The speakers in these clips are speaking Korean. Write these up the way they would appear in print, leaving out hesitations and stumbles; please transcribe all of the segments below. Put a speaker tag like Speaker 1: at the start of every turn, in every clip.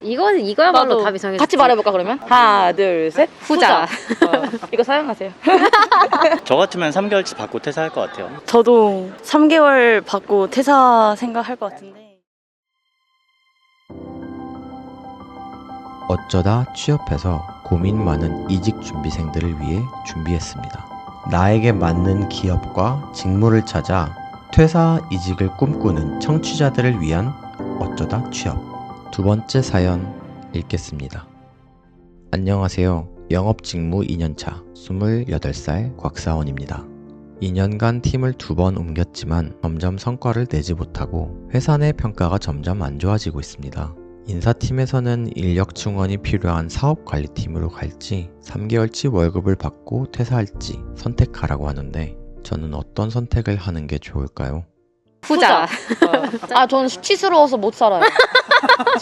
Speaker 1: 이거야말로
Speaker 2: 나도
Speaker 1: 답이 정해졌어.
Speaker 2: 같이 말해볼까 그러면? 하나 둘 셋
Speaker 1: 후자.
Speaker 2: 이거 사용하세요.
Speaker 3: 저 같으면 3개월치 받고 퇴사할 것 같아요.
Speaker 4: 저도 3개월 받고 퇴사 생각할 것 같은데.
Speaker 5: 어쩌다 취업해서 고민 많은 이직 준비생들을 위해 준비했습니다. 나에게 맞는 기업과 직무를 찾아 퇴사 이직을 꿈꾸는 청취자들을 위한 어쩌다 취업. 두 번째 사연 읽겠습니다. 안녕하세요. 영업직무 2년차 28살 곽사원입니다. 2년간 팀을 2번 옮겼지만 점점 성과를 내지 못하고 회사 내 평가가 점점 안 좋아지고 있습니다. 인사팀에서는 인력 충원이 필요한 사업관리팀으로 갈지 3개월치 월급을 받고 퇴사할지 선택하라고 하는데 저는 어떤 선택을 하는 게 좋을까요?
Speaker 1: 후자.
Speaker 2: 아 저는 수치스러워서 못 살아요.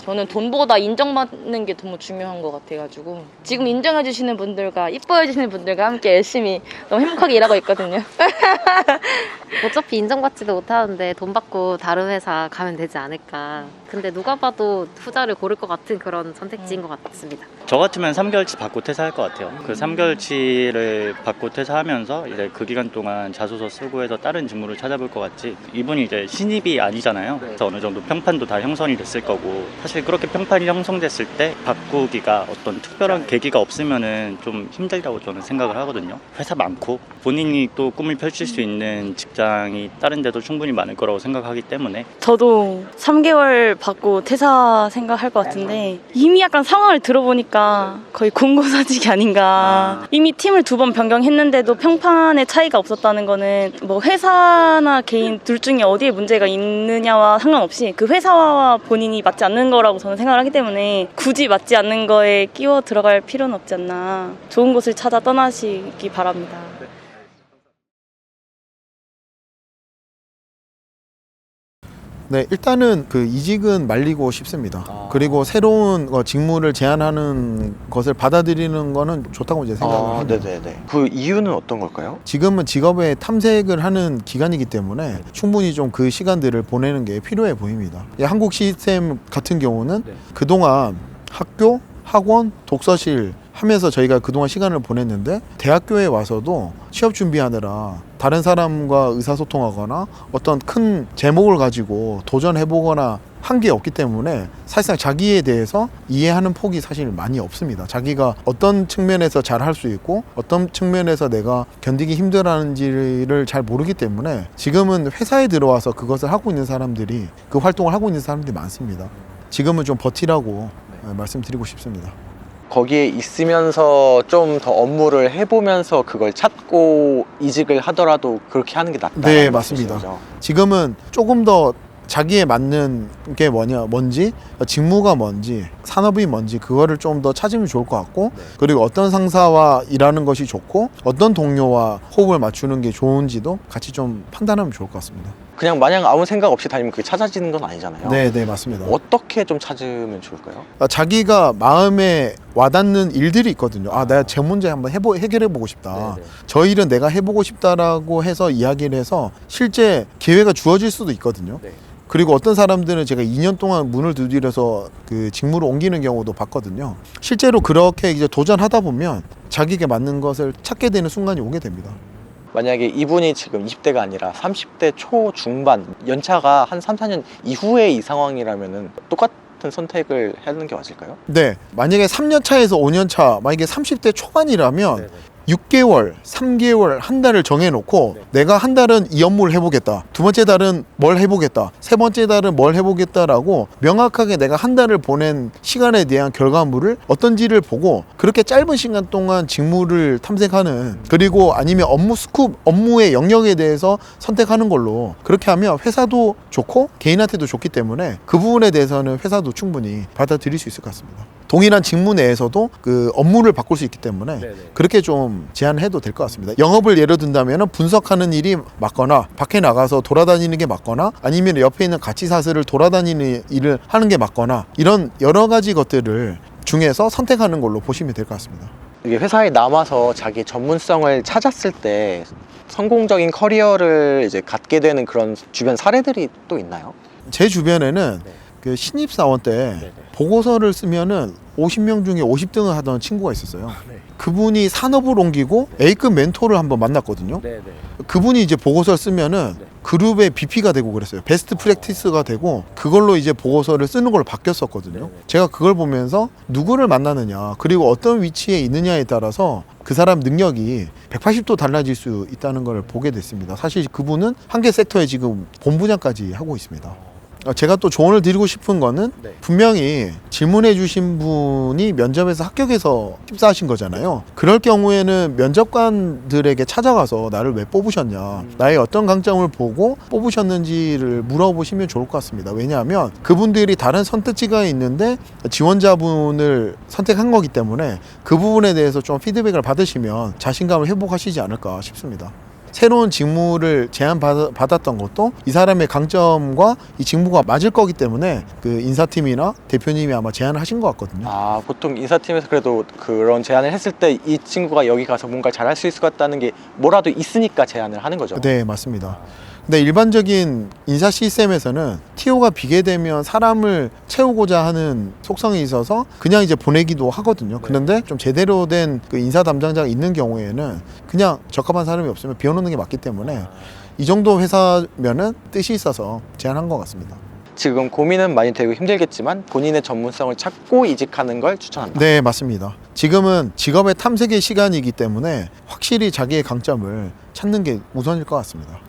Speaker 2: 저는 돈보다 인정받는 게 너무 중요한 것 같아가지고 지금 인정해주시는 분들과 이뻐해주시는 분들과 함께 열심히 너무 행복하게 일하고 있거든요.
Speaker 1: 어차피 인정받지도 못하는데 돈 받고 다른 회사 가면 되지 않을까. 근데 누가 봐도 후자를 고를 것 같은 그런 선택지인 것 같습니다.
Speaker 3: 저 같으면 3개월치 받고 퇴사할 것 같아요. 그 3개월치를 받고 퇴사하면서 이제 그 기간 동안 자소서 쓰고 해서 다른 직무를 찾아볼 것 같지. 이분이 이제 신입이 아니잖아요. 그래서 어느 정도 평판도 다 형성이 됐을 거고, 사실 그렇게 평판이 형성됐을 때 바꾸기가 어떤 특별한 계기가 없으면은 좀 힘들다고 저는 생각을 하거든요. 회사 많고 본인이 또 꿈을 펼칠 수 있는 직장이 다른 데도 충분히 많을 거라고 생각하기 때문에.
Speaker 4: 저도 3개월 받고 퇴사 생각할 것 같은데 이미 약간 상황을 들어보니까 거의 공고사직이 아닌가. 이미 팀을 2번 변경했는데도 평판의 차이가 없었다는 거는 뭐 회사나 개인 둘 중에 어디에 문제가 있느냐와 상관없이 그 회사와 본인이 맞지 않는 거라고 저는 생각을 하기 때문에 굳이 맞지 않는 거에 끼워 들어갈 필요는 없지 않나. 좋은 곳을 찾아 떠나시기 바랍니다.
Speaker 6: 네, 일단은 그 이직은 말리고 싶습니다. 그리고 새로운 직무를 제안하는 것을 받아들이는 거는 좋다고 이제 생각을 합니다.
Speaker 7: 네네네. 그 이유는 어떤 걸까요?
Speaker 6: 지금은 직업에 탐색을 하는 기간이기 때문에 충분히 좀 그 시간들을 보내는 게 필요해 보입니다. 한국 시스템 같은 경우는 그동안 학교, 학원, 독서실 하면서 저희가 그동안 시간을 보냈는데 대학교에 와서도 취업 준비하느라 다른 사람과 의사소통하거나 어떤 큰 제목을 가지고 도전해보거나 한 게 없기 때문에 사실상 자기에 대해서 이해하는 폭이 사실 많이 없습니다. 자기가 어떤 측면에서 잘 할 수 있고 어떤 측면에서 내가 견디기 힘들어하는지를 잘 모르기 때문에 지금은 회사에 들어와서 그것을 하고 있는 사람들이 그 활동을 하고 있는 사람들이 많습니다. 지금은 좀 버티라고 말씀드리고 싶습니다.
Speaker 7: 거기에 있으면서 좀 더 업무를 해보면서 그걸 찾고 이직을 하더라도 그렇게 하는 게 낫다.
Speaker 6: 네, 맞습니다. 지금은 조금 더 자기에 맞는 게 뭔지, 직무가 뭔지, 산업이 뭔지 그거를 좀 더 찾으면 좋을 것 같고, 그리고 어떤 상사와 일하는 것이 좋고 어떤 동료와 호흡을 맞추는 게 좋은지도 같이 좀 판단하면 좋을 것 같습니다.
Speaker 7: 그냥 마냥 아무 생각 없이 다니면 그게 찾아지는 건 아니잖아요.
Speaker 6: 네, 맞습니다.
Speaker 7: 어떻게 좀 찾으면 좋을까요?
Speaker 6: 자기가 마음에 와닿는 일들이 있거든요. 내가 제 문제 한번 해결해보고 싶다. 저 일은 내가 해보고 싶다라고 해서 이야기를 해서 실제 기회가 주어질 수도 있거든요. 그리고 어떤 사람들은 제가 2년 동안 문을 두드려서 그 직무를 옮기는 경우도 봤거든요. 실제로 그렇게 이제 도전하다 보면 자기에게 맞는 것을 찾게 되는 순간이 오게 됩니다.
Speaker 7: 만약에 이분이 지금 20대가 아니라 30대 초중반, 연차가 한 3, 4년 이후에 이 상황이라면 똑같은 선택을 하는 게 맞을까요?
Speaker 6: 네, 만약에 3년 차에서 5년 차, 만약에 30대 초반이라면 6개월, 3개월, 한 달을 정해놓고 내가 한 달은 이 업무를 해보겠다, 두 번째 달은 뭘 해보겠다, 세 번째 달은 뭘 해보겠다라고 명확하게 내가 한 달을 보낸 시간에 대한 결과물을 어떤지를 보고 그렇게 짧은 시간 동안 직무를 탐색하는, 그리고 아니면 업무 스쿱, 업무의 영역에 대해서 선택하는 걸로 그렇게 하면 회사도 좋고 개인한테도 좋기 때문에 그 부분에 대해서는 회사도 충분히 받아들일 수 있을 것 같습니다. 동일한 직무 내에서도 그 업무를 바꿀 수 있기 때문에 그렇게 좀 제안해도 될 것 같습니다. 영업을 예로 든다면 분석하는 일이 맞거나 밖에 나가서 돌아다니는 게 맞거나 아니면 옆에 있는 가치사슬을 돌아다니는 일을 하는 게 맞거나 이런 여러 가지 것들을 중에서 선택하는 걸로 보시면 될 것 같습니다.
Speaker 7: 이게 회사에 남아서 자기 전문성을 찾았을 때 성공적인 커리어를 이제 갖게 되는 그런 주변 사례들이 또 있나요?
Speaker 6: 제 주변에는 그 신입사원 때 보고서를 쓰면은 50명 중에 50등을 하던 친구가 있었어요. 그분이 산업을 옮기고 A급 멘토를 한번 만났거든요. 그분이 이제 보고서를 쓰면은 그룹의 BP가 되고 그랬어요. 베스트 프랙티스가 되고 그걸로 이제 보고서를 쓰는 걸로 바뀌었었거든요. 제가 그걸 보면서 누구를 만나느냐 그리고 어떤 위치에 있느냐에 따라서 그 사람 능력이 180도 달라질 수 있다는 걸 보게 됐습니다. 사실 그분은 한 개 섹터에 지금 본부장까지 하고 있습니다. 제가 또 조언을 드리고 싶은 거는 분명히 질문해 주신 분이 면접에서 합격해서 입사하신 거잖아요. 그럴 경우에는 면접관들에게 찾아가서 나를 왜 뽑으셨냐, 나의 어떤 강점을 보고 뽑으셨는지를 물어보시면 좋을 것 같습니다. 왜냐하면 그분들이 다른 선택지가 있는데 지원자분을 선택한 거기 때문에 그 부분에 대해서 좀 피드백을 받으시면 자신감을 회복하시지 않을까 싶습니다. 새로운 직무를 제안받았던 것도 이 사람의 강점과 이 직무가 맞을 거기 때문에 그 인사팀이나 대표님이 아마 제안을 하신 것 같거든요.
Speaker 7: 아, 보통 인사팀에서 그래도 그런 제안을 했을 때 이 친구가 여기 가서 뭔가 잘할 수 있을 것 같다는 게 뭐라도 있으니까 제안을 하는 거죠.
Speaker 6: 네, 맞습니다. 근데 일반적인 인사 시스템에서는 TO가 비게 되면 사람을 채우고자 하는 속성이 있어서 그냥 이제 보내기도 하거든요. 그런데 좀 제대로 된 그 인사 담당자가 있는 경우에는 그냥 적합한 사람이 없으면 비워놓는 게 맞기 때문에 이 정도 회사면은 뜻이 있어서 제안한 것 같습니다.
Speaker 7: 지금 고민은 많이 되고 힘들겠지만 본인의 전문성을 찾고 이직하는 걸 추천한다.
Speaker 6: 네, 맞습니다. 지금은 직업의 탐색의 시간이기 때문에 확실히 자기의 강점을 찾는 게 우선일 것 같습니다.